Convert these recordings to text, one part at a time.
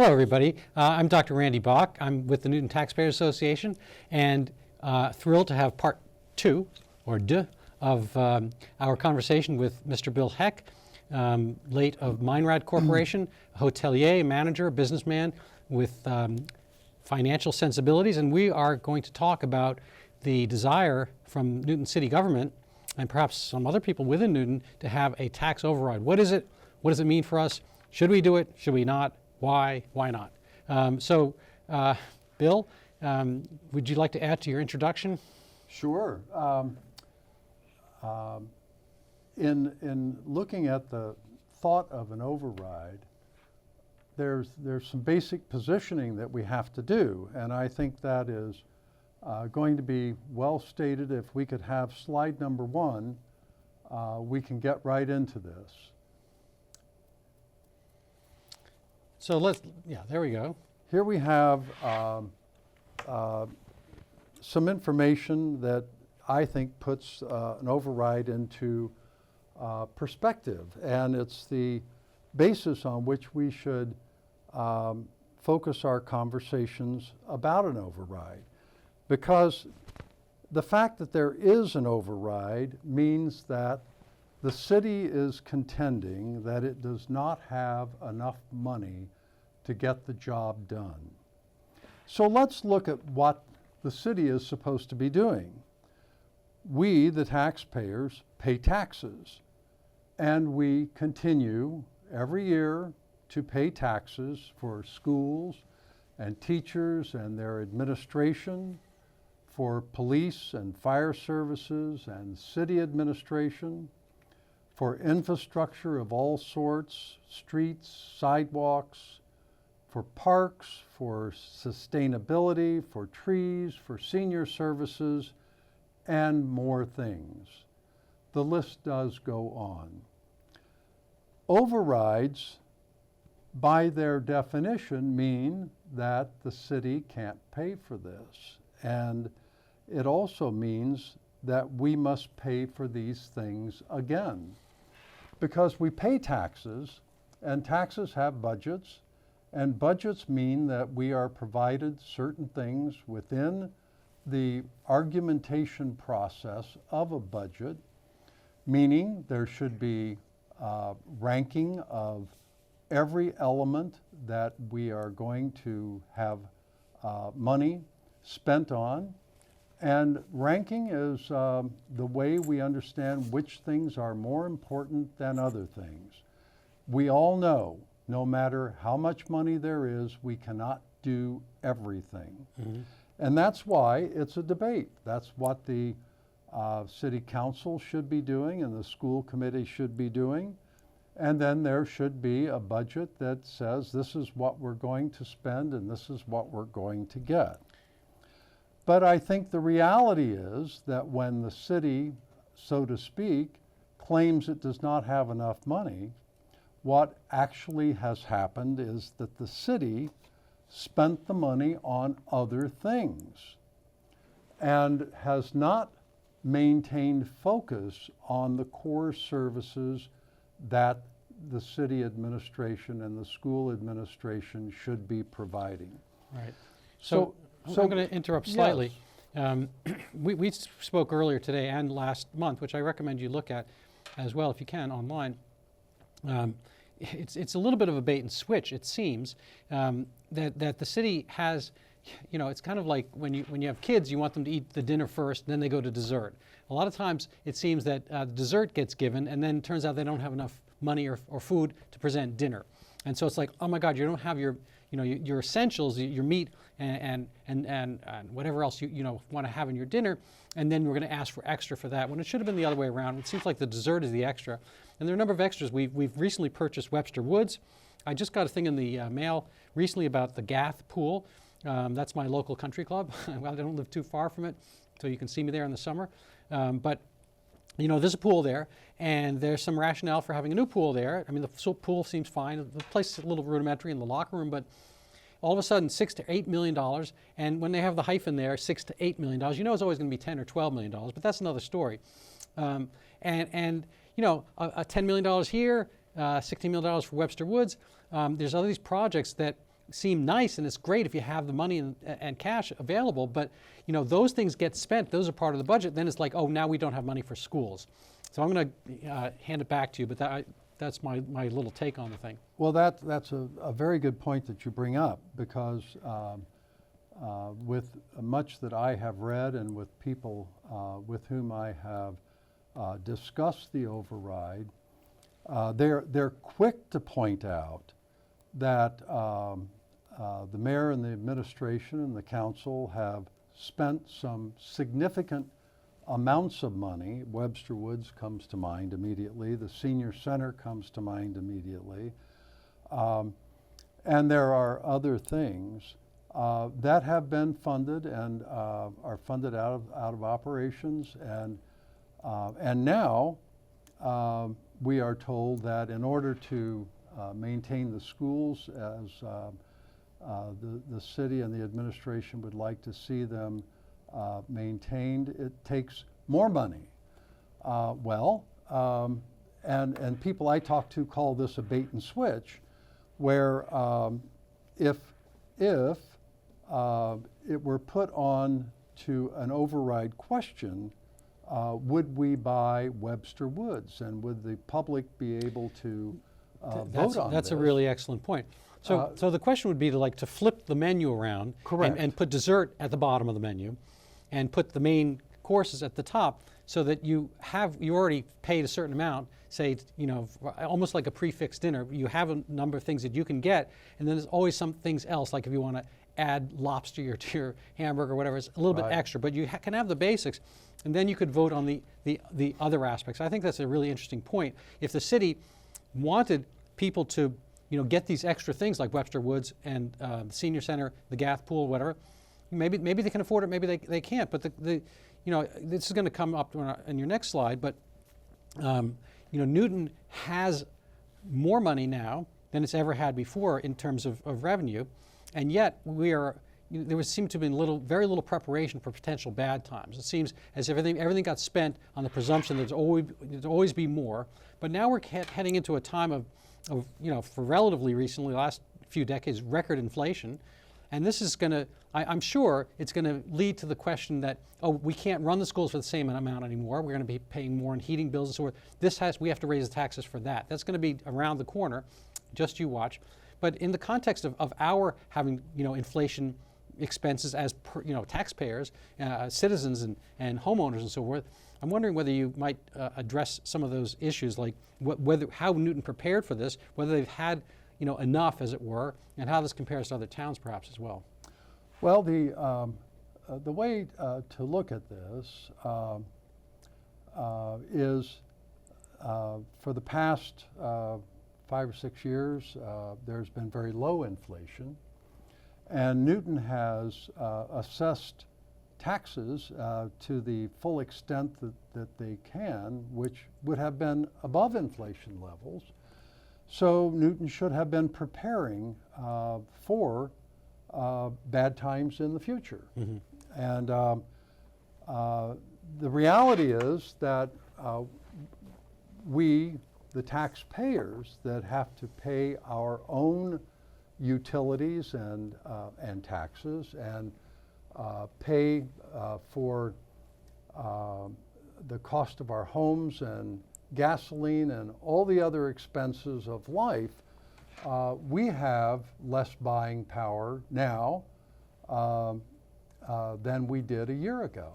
Hello, everybody. I'm Dr. Randy Bach. I'm with the Newton Taxpayers Association, and thrilled to have part two, or deux, of our conversation with Mr. Bill Heck, late of Meinrad Corporation, hotelier, manager, businessman with financial sensibilities, and we are going to talk about the desire from Newton City government and perhaps some other people within Newton to have a tax override. What is it? What does it mean for us? Should we do it? Should we not? Why? Why not? Bill, would you like to add to your introduction? Sure. In looking at the thought of an override, there's some basic positioning that we have to do, and I think that is going to be well stated. If we could have slide number 1, we can get right into this. So there we go. Here we have some information that I think puts an override into perspective, and it's the basis on which we should focus our conversations about an override. Because the fact that there is an override means that the city is contending that it does not have enough money to get the job done. So let's look at what the city is supposed to be doing. We, the taxpayers, pay taxes, and we continue every year to pay taxes for schools and teachers and their administration, for police and fire services and city administration, for infrastructure of all sorts, streets, sidewalks, for parks, for sustainability, for trees, for senior services, and more things. The list does go on. Overrides, by their definition, mean that the city can't pay for this. And it also means that we must pay for these things again. Because we pay taxes, and taxes have budgets, and budgets mean that we are provided certain things within the argumentation process of a budget, meaning there should be ranking of every element that we are going to have money spent on. And ranking is the way we understand which things are more important than other things. We all know, no matter how much money there is, we cannot do everything. Mm-hmm. And that's why it's a debate. That's what the city council should be doing and the school committee should be doing. And then there should be a budget that says this is what we're going to spend and this is what we're going to get. But I think the reality is that when the city, so to speak, claims it does not have enough money, what actually has happened is that the city spent the money on other things and has not maintained focus on the core services that the city administration and the school administration should be providing. Right. So I'm going to interrupt slightly. Yes. We spoke earlier today and last month, which I recommend you look at as well if you can online. It's a little bit of a bait and switch, it seems, that the city has, it's kind of like when you have kids, you want them to eat the dinner first, then they go to dessert. A lot of times it seems that dessert gets given, and then it turns out they don't have enough money or food to present dinner. And so it's like, oh my God, you don't have your essentials, your meat and whatever else you want to have in your dinner, and then we're going to ask for extra for that, when it should have been the other way around. It seems like the dessert is the extra. And there are a number of extras. We've recently purchased Webster Woods. I just got a thing in the mail recently about the Gath pool. That's my local country club. Well, I don't live too far from it, so you can see me there in the summer. But there's a pool there, and there's some rationale for having a new pool there. I mean, the pool seems fine. The place is a little rudimentary in the locker room, but all of a sudden $6 to $8 million, and when they have the hyphen there, $6 to $8 million, it's always going to be $10 or $12 million, but that's another story. A $10 million here, $16 million for Webster Woods. There's all these projects that seem nice, and it's great if you have the money and cash available, but those things get spent, those are part of the budget, then it's like, oh, now we don't have money for schools. So I'm going to hand it back to you, but that's my little take on the thing. Well, that's a very good point that you bring up, because with much that I have read and with people with whom I have discussed the override, they're quick to point out that the mayor and the administration and the council have spent some significant amounts of money. Webster Woods comes to mind immediately. The senior center comes to mind immediately. And there are other things that have been funded and are funded out of operations. And now we are told that in order to maintain the schools as the city and the administration would like to see them maintained, it takes more money. And people I talk to call this a bait and switch, where if it were put on to an override question, would we buy Webster Woods, and would the public be able to vote on That's this? a really excellent point. So the question would be to flip the menu around. Correct. And put dessert at the bottom of the menu, and put the main courses at the top, so that you already paid a certain amount, say, almost like a prefix dinner. You have a number of things that you can get, and then there's always some things else, like if you want to add lobster to your hamburger or whatever, it's a little bit extra, but you can have the basics, and then you could vote on the other aspects. I think that's a really interesting point. If the city wanted people to get these extra things like Webster Woods and the senior center, the Gath pool, whatever, maybe they can afford it, maybe they can't. But this is going to come up in your next slide. But Newton has more money now than it's ever had before in terms of revenue, and yet there would seem to have been very little preparation for potential bad times. It seems as if everything got spent on the presumption there's always be more. But now we're heading into a time of for relatively recently, the last few decades, record inflation. And this is going to, I'm sure it's going to lead to the question that, we can't run the schools for the same amount anymore. We're going to be paying more in heating bills and so forth. We have to raise the taxes for that. That's going to be around the corner. Just you watch. But in the context of our having, inflation expenses as taxpayers, citizens and homeowners and so forth, I'm wondering whether you might address some of those issues, like how Newton prepared for this, whether they've had enough, as it were, and how this compares to other towns perhaps as well. Well, the way to look at this is for the past 5 or 6 years, there's been very low inflation, and Newton has assessed taxes to the full extent that they can, which would have been above inflation levels. So Newton should have been preparing for bad times in the future. Mm-hmm. And the reality is that we, the taxpayers, that have to pay our own utilities and taxes and pay for the cost of our homes and gasoline and all the other expenses of life, we have less buying power now than we did a year ago.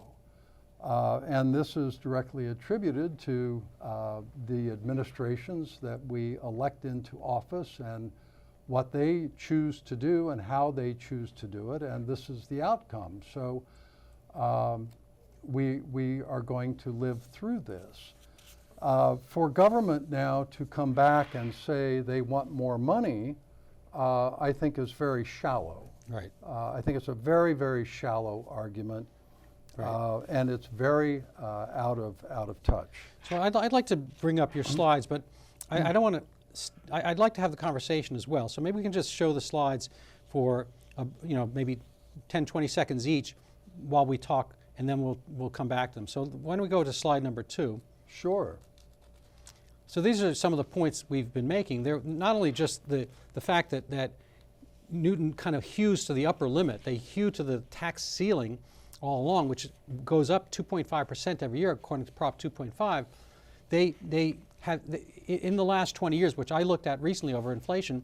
And this is directly attributed to the administrations that we elect into office and what they choose to do and how they choose to do it, and this is the outcome. So we are going to live through this. For government now to come back and say they want more money, I think is very shallow. Right. I think it's a very, very shallow argument, right. And it's very out of touch. So I'd like to bring up your slides, but I don't want to. I'd like to have the conversation as well. So maybe we can just show the slides for maybe 10, 20 seconds each while we talk, and then we'll come back to them. So why don't we go to slide number 2? Sure. So these are some of the points we've been making. They're not only just the fact that Newton kind of hews to the upper limit. They hew to the tax ceiling all along, which goes up 2.5% every year, according to Prop 2.5. They have, in the last 20 years, which I looked at recently over inflation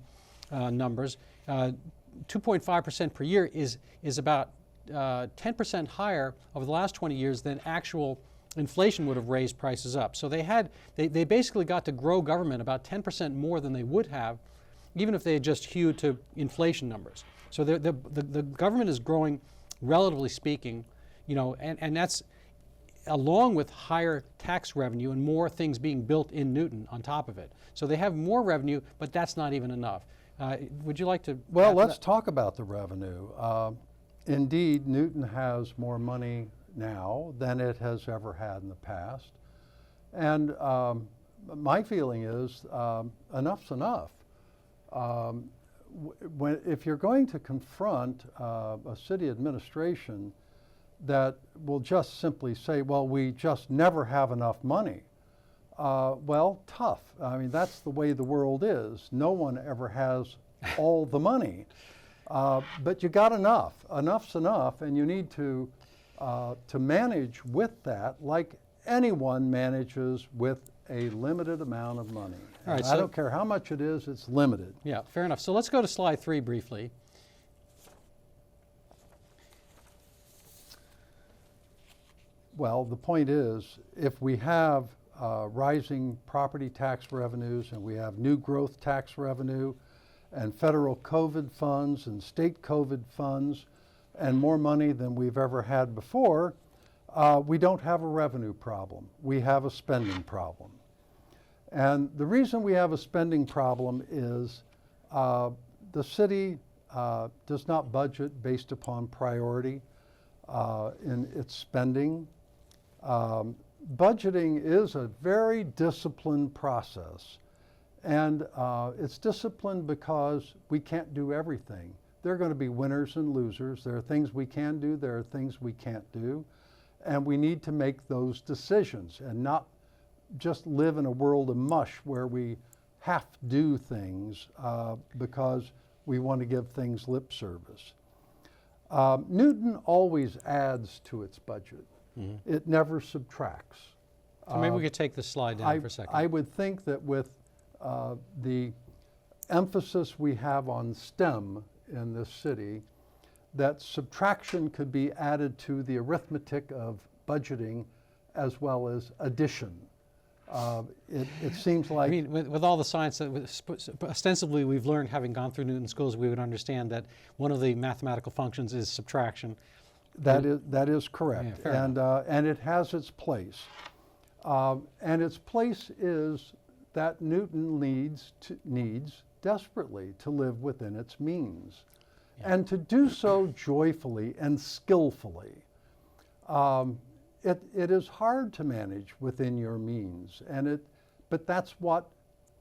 numbers, 2.5% per year is about 10% higher over the last 20 years than actual inflation would have raised prices up. So they basically got to grow government about 10% more than they would have, even if they had just hewed to inflation numbers. So the government is growing, relatively speaking, you know, and that's along with higher tax revenue and more things being built in Newton on top of it. So they have more revenue, but that's not even enough. Would you like to? Well, let's talk about the revenue. Indeed, Newton has more money now than it has ever had in the past. And my feeling is enough's enough. If you're going to confront a city administration that will just simply say, well, we just never have enough money, well, tough. I mean, that's the way the world is. No one ever has all the money. But you got enough. Enough's enough, and you need to manage with that like anyone manages with a limited amount of money. All right, I don't care how much it is, it's limited. Yeah, fair enough. So let's go to slide 3 briefly. Well, the point is, if we have rising property tax revenues and we have new growth tax revenue and federal COVID funds and state COVID funds and more money than we've ever had before, we don't have a revenue problem. We have a spending problem. And the reason we have a spending problem is the city does not budget based upon priority in its spending. Budgeting is a very disciplined process. And it's disciplined because we can't do everything. There are going to be winners and losers. There are things we can do, there are things we can't do. And we need to make those decisions and not just live in a world of mush where we have to do things because we want to give things lip service. Newton always adds to its budget. Mm-hmm. It never subtracts. So maybe we could take this slide down for a second. I would think that with the emphasis we have on STEM in this city, that subtraction could be added to the arithmetic of budgeting as well as addition. It seems like... I mean, with all the science that ostensibly we've learned having gone through Newton schools, we would understand that one of the mathematical functions is subtraction. That is correct. Yeah, and it has its place. And its place is that Newton needs desperately to live within its means, and to do so joyfully and skillfully. It is hard to manage within your means, but that's what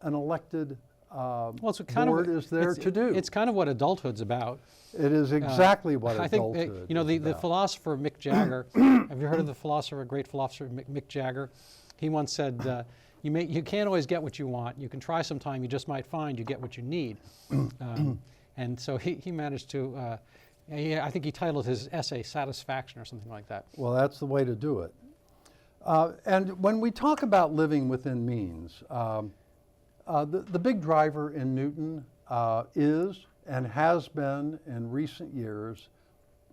an elected board is there to do. It's kind of what adulthood's about. It is exactly what adulthood I think, you know, the philosopher Mick Jagger, have you heard of the great philosopher Mick Jagger? He once said, you can't always get what you want. You can try sometime, you just might find you get what you need. And so he managed to, I think he titled his essay Satisfaction or something like that. Well, that's the way to do it. And when we talk about living within means, the big driver in Newton is and has been in recent years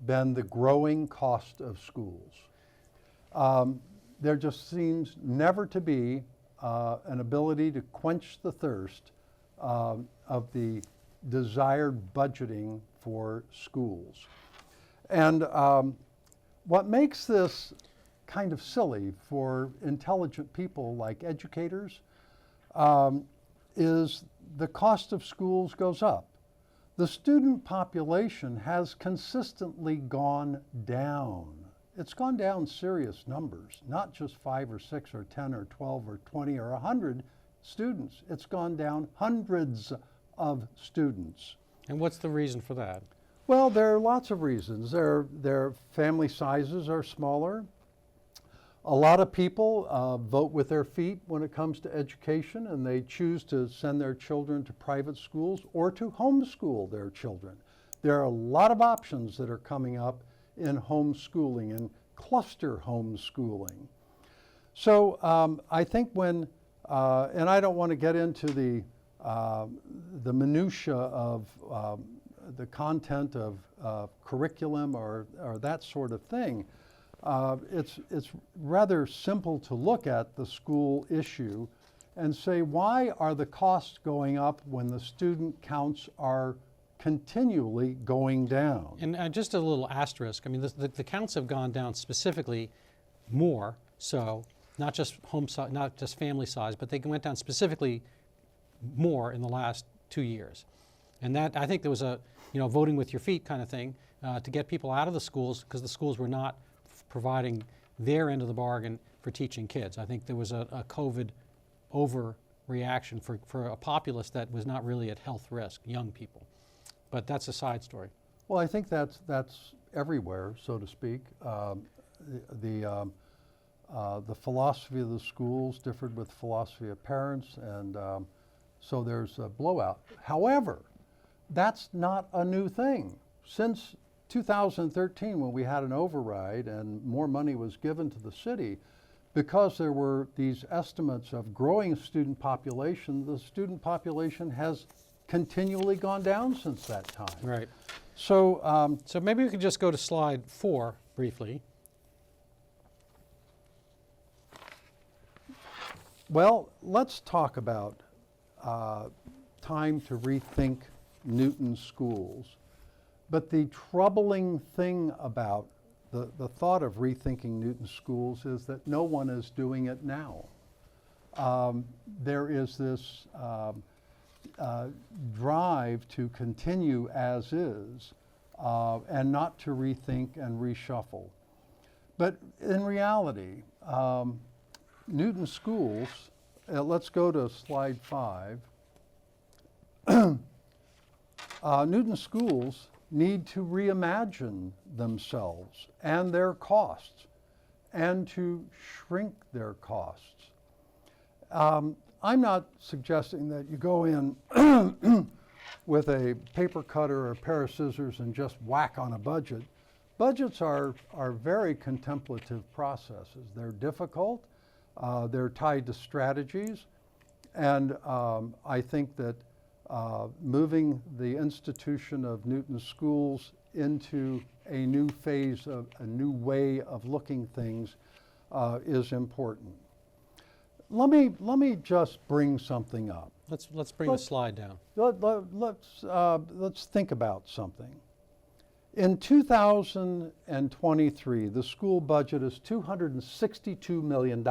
been the growing cost of schools. There just seems never to be an ability to quench the thirst of the desired budgeting for schools. And what makes this kind of silly for intelligent people like educators is the cost of schools goes up. The student population has consistently gone down. It's gone down serious numbers, not just 5 or 6 or 10 or 12 or 20 or 100 students. It's gone down hundreds of students. And what's the reason for that? Well, there are lots of reasons. Their family sizes are smaller. A lot of people vote with their feet when it comes to education, and they choose to send their children to private schools or to homeschool their children. There are a lot of options that are coming up in homeschooling and cluster homeschooling. So I think when, and I don't want to get into the minutia of the content of curriculum or that sort of thing. It's rather simple to look at the school issue and say, why are the costs going up when the student counts are continually going down? And just a little asterisk, I mean, the counts have gone down specifically more, so not just home size, not just family size, but they went down specifically more in the last 2 years. And that, I think there was a, voting with your feet kind of thing to get people out of the schools because the schools were not providing their end of the bargain for teaching kids. I think there was a COVID overreaction for a populace that was not really at health risk, young people. But that's a side story. Well, I think that's everywhere, so to speak. The philosophy of the schools differed with the philosophy of parents, and so there's a blowout. However, that's not a new thing. Since 2013, when we had an override and more money was given to the city, because there were these estimates of growing student population, the student population has continually gone down since that time. Right. So, So maybe we could just go to slide 4 briefly. well, let's talk about time to rethink Newton schools. But the troubling thing about the thought of rethinking Newton schools is that no one is doing it now. There is this drive to continue as is and not to rethink and reshuffle. But in reality, Newton schools, let's go to slide 5. Newton schools need to reimagine themselves and their costs and to shrink their costs. I'm not suggesting that you go in with a paper cutter or a pair of scissors and just whack on a budget. Budgets are very contemplative processes. They're difficult, they're tied to strategies, and I think that moving the institution of Newton schools into a new phase of a new way of looking things is important. Let me just bring something up. Let's bring the slide down. Let's think about something. In 2023, the school budget is $262 million.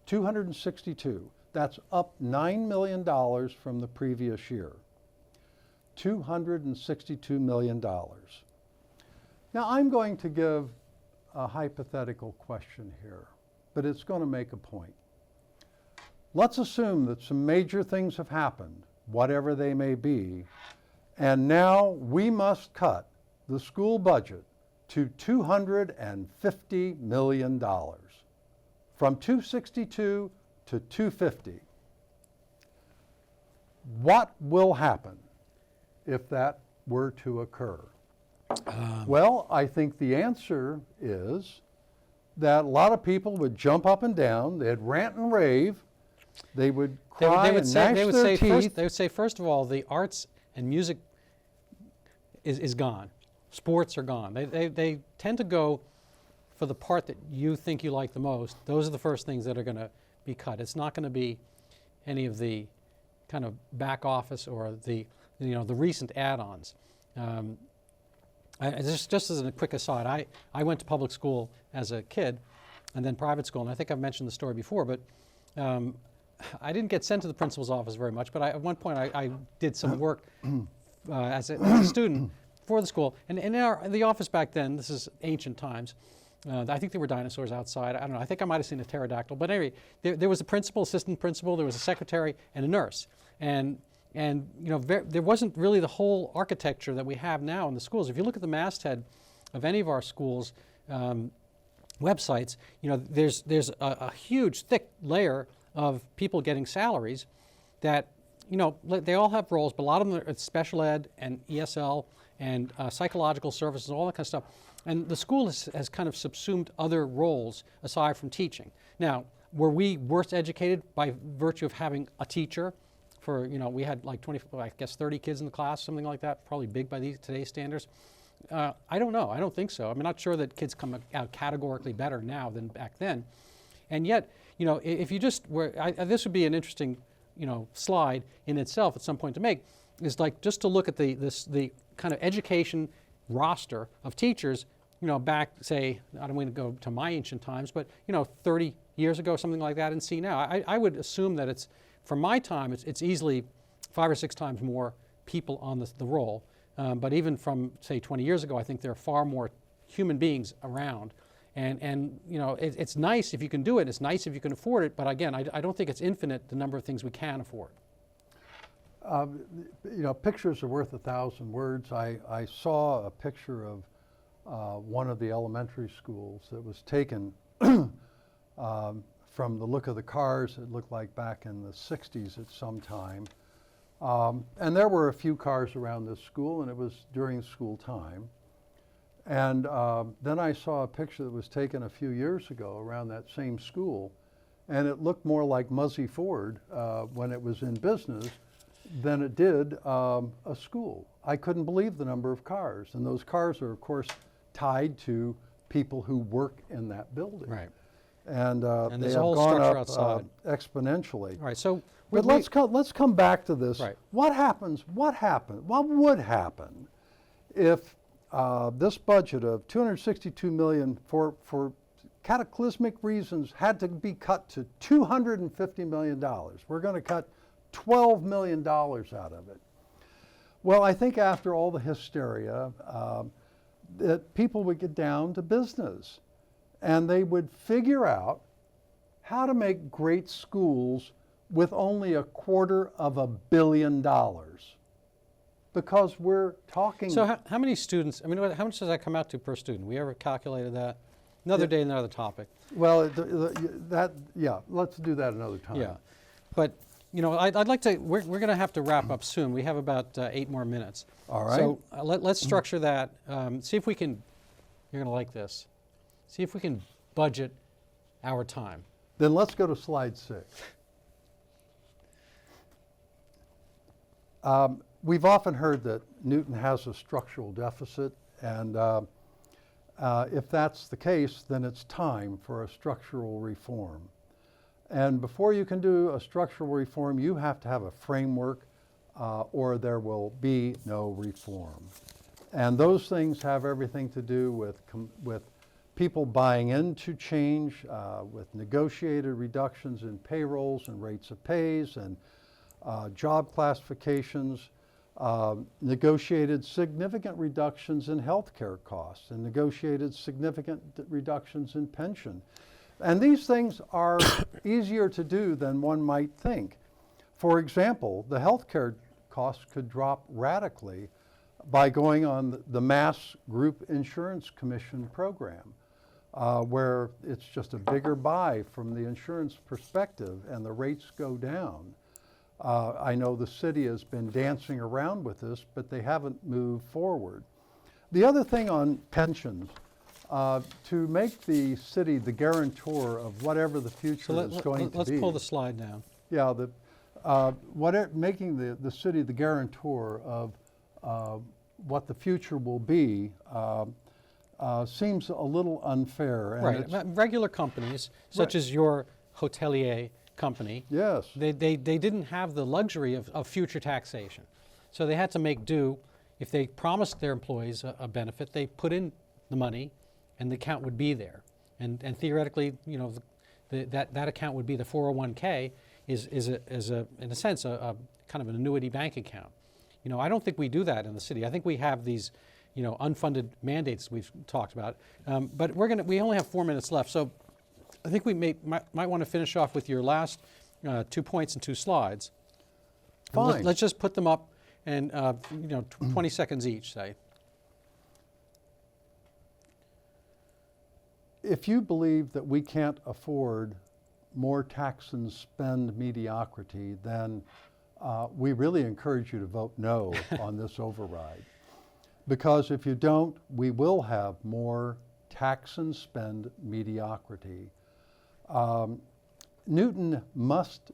262. That's up $9 million from the previous year. $262 million. Now I'm going to give a hypothetical question here, but it's going to make a point. Let's assume that some major things have happened, whatever they may be, and now we must cut the school budget to $250 million, from 262 to 250. What will happen if that were to occur? Well, I think the answer is that a lot of people would jump up and down, they'd rant and rave, they would cry and gnash their teeth. They would say, first of all, the arts and music is gone. Sports are gone. They tend to go for the part that you think you like the most. Those are the first things that are going to be cut. It's not going to be any of the kind of back office or the recent add-ons. Just as a quick aside, I went to public school as a kid and then private school, and I think I've mentioned the story before, but I didn't get sent to the principal's office very much, but at one point I did some work as a student for the school. And in the office back then, this is ancient times, I think there were dinosaurs outside. I don't know. I think I might have seen a pterodactyl. But anyway, there was a principal, assistant principal, there was a secretary, and a nurse. And there wasn't really the whole architecture that we have now in the schools. If you look at the masthead of any of our schools, websites, there's a huge, thick layer of people getting salaries that, they all have roles, but a lot of them are special ed and ESL and psychological services, all that kind of stuff. And the school has kind of subsumed other roles aside from teaching. Now, were we worse educated by virtue of having a teacher? We had like 30 kids in the class, something like that, probably big by today's standards. I don't know. I don't think so. I'm not sure that kids come out categorically better now than back then. And yet, if you just were, this would be an interesting, slide in itself at some point to make, is like just to look at the kind of education roster of teachers, back, say, I don't want to go to my ancient times, but, 30 years ago, something like that, and see now. I would assume that it's, from my time, it's easily 5 or 6 times more people on the roll. But even from, say, 20 years ago, I think there are far more human beings around. And it's nice if you can do it. It's nice if you can afford it. But again, I don't think it's infinite, the number of things we can afford. Pictures are worth 1,000 words. I saw a picture of one of the elementary schools that was taken from the look of the cars. It looked like back in the 60s at some time. And there were a few cars around this school, and it was during school time. And then I saw a picture that was taken a few years ago around that same school, and it looked more like Muzzy Ford when it was in business than it did a school. I couldn't believe the number of cars, and those cars are, of course, tied to people who work in that building. Right. And they there's have a whole gone structure up outside. Exponentially. All right, so But let's come back to this. Right. What would happen if this budget of $262 million for cataclysmic reasons had to be cut to $250 million? We're going to cut $12 million out of it. Well, I think after all the hysteria, that people would get down to business, and they would figure out how to make great schools with only $250 million, because we're talking. So how many students, how much does that come out to per student? We ever calculated that? Another day, another topic. Well, let's do that another time. Yeah, but I'd like to, we're going to have to wrap up soon. We have about 8 more minutes. All right. So let's structure that. See if we can, you're going to like this, see if we can budget our time. Then let's go to slide 6. We've often heard that Newton has a structural deficit, and if that's the case, then it's time for a structural reform. And before you can do a structural reform, you have to have a framework, or there will be no reform. And those things have everything to do with people buying into change, with negotiated reductions in payrolls and rates of pays and job classifications, negotiated significant reductions in health care costs, and negotiated significant reductions in pension. And these things are easier to do than one might think. For example, the health care costs could drop radically by going on the Mass Group Insurance Commission program, where it's just a bigger buy from the insurance perspective and the rates go down. I know the city has been dancing around with this, but they haven't moved forward. The other thing on pensions, to make the city the guarantor of whatever the future is going to be. Let's pull the slide down. Yeah, making the city the guarantor of what the future will be seems a little unfair. And right. Regular companies, such as your hotelier company, yes, they didn't have the luxury of future taxation. So they had to make do. If they promised their employees a benefit, they put in the money and the account would be there. And theoretically, that account would be the 401k is in a sense a kind of an annuity bank account. I don't think we do that in the city. I think we have these unfunded mandates we've talked about. But we only have 4 minutes left. So I think we might want to finish off with your last 2 points and 2 slides. Fine. Let's just put them up and 20 seconds each, say. if you believe that we can't afford more tax and spend mediocrity, then we really encourage you to vote no on this override. Because if you don't, we will have more tax and spend mediocrity. Newton must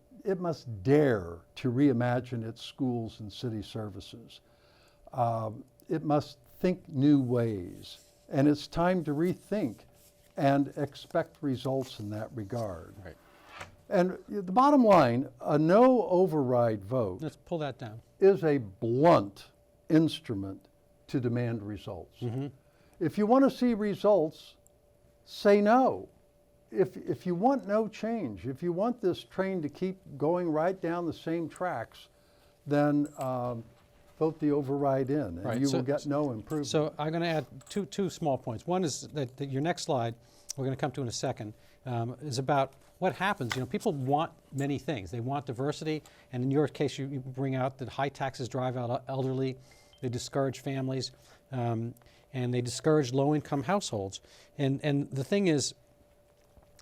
dare to reimagine its schools and city services. It must think new ways, and it's time to rethink and expect results in that regard. Right. And the bottom line, a no override vote Let's pull that down. is a blunt instrument to demand results. Mm-hmm. If you want to see results, say no. If you want no change, if you want this train to keep going right down the same tracks, then vote the override in, and Right. you will get no improvement. So I'm going to add two small points. One is that your next slide, we're going to come to in a second, is about what happens. You know, people want many things. They want diversity, and in your case, you bring out that high taxes drive out elderly, they discourage families, and they discourage low-income households. And the thing is,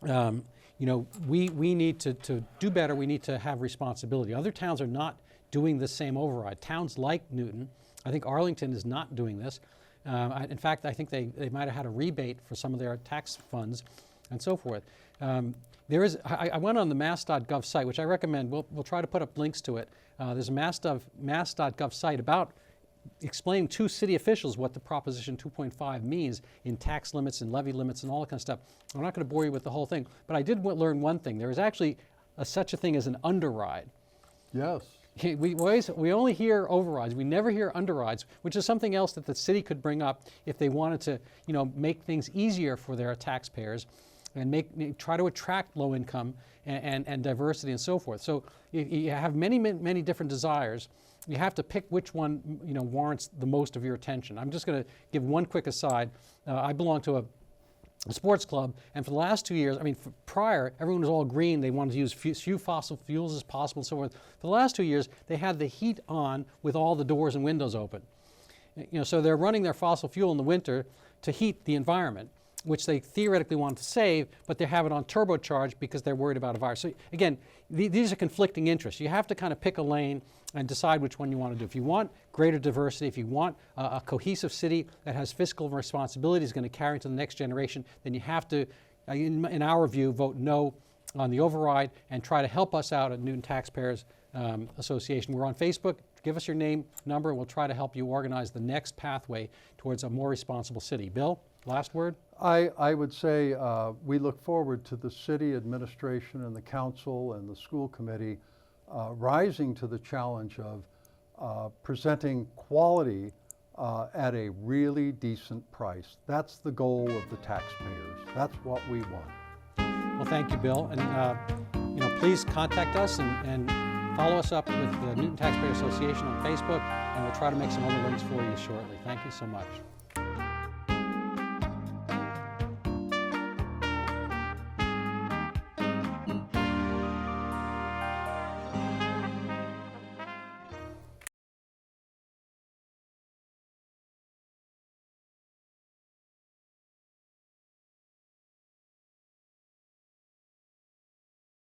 you know, we need to do better. We need to have responsibility. Other towns are not doing the same override. Towns like Newton, I think Arlington is not doing this. In fact, I think they might have had a rebate for some of their tax funds and so forth. I went on the mass.gov site, which I recommend. We'll try to put up links to it. There's a mass.gov site about explaining to city officials what the Proposition 2.5 means in tax limits and levy limits and all that kind of stuff. I'm not going to bore you with the whole thing, but I did learn one thing. There is actually such a thing as an underride. Yes. We only hear overrides. We never hear underrides, which is something else that the city could bring up if they wanted to, you know, make things easier for their taxpayers and try to attract low income and diversity and so forth. So you have many different desires. You have to pick which one, you know, warrants the most of your attention. I'm just going to give one quick aside. I belong to a sports club, and for the last 2 years, I mean, prior, everyone was all green. They wanted to use few fossil fuels as possible and so forth. For the last 2 years, they had the heat on with all the doors and windows open. You know, so they're running their fossil fuel in the winter to heat the environment, which they theoretically want to save, but they have it on turbocharge because they're worried about a virus. So again, these are conflicting interests. You have to kind of pick a lane and decide which one you want to do. If you want greater diversity, if you want a cohesive city that has fiscal responsibility, is going to carry into the next generation, then you have to, in our view, vote no on the override and try to help us out at Newton Taxpayers Association. We're on Facebook. Give us your name, number, and we'll try to help you organize the next pathway towards a more responsible city. Bill, last word? I would say we look forward to the city administration and the council and the school committee rising to the challenge of presenting quality at a really decent price. That's the goal of the taxpayers. That's what we want. Well, thank you, Bill. And you know, please contact us and follow us up with the Newton Taxpayer Association on Facebook, and we'll try to make some other links for you shortly. Thank you so much.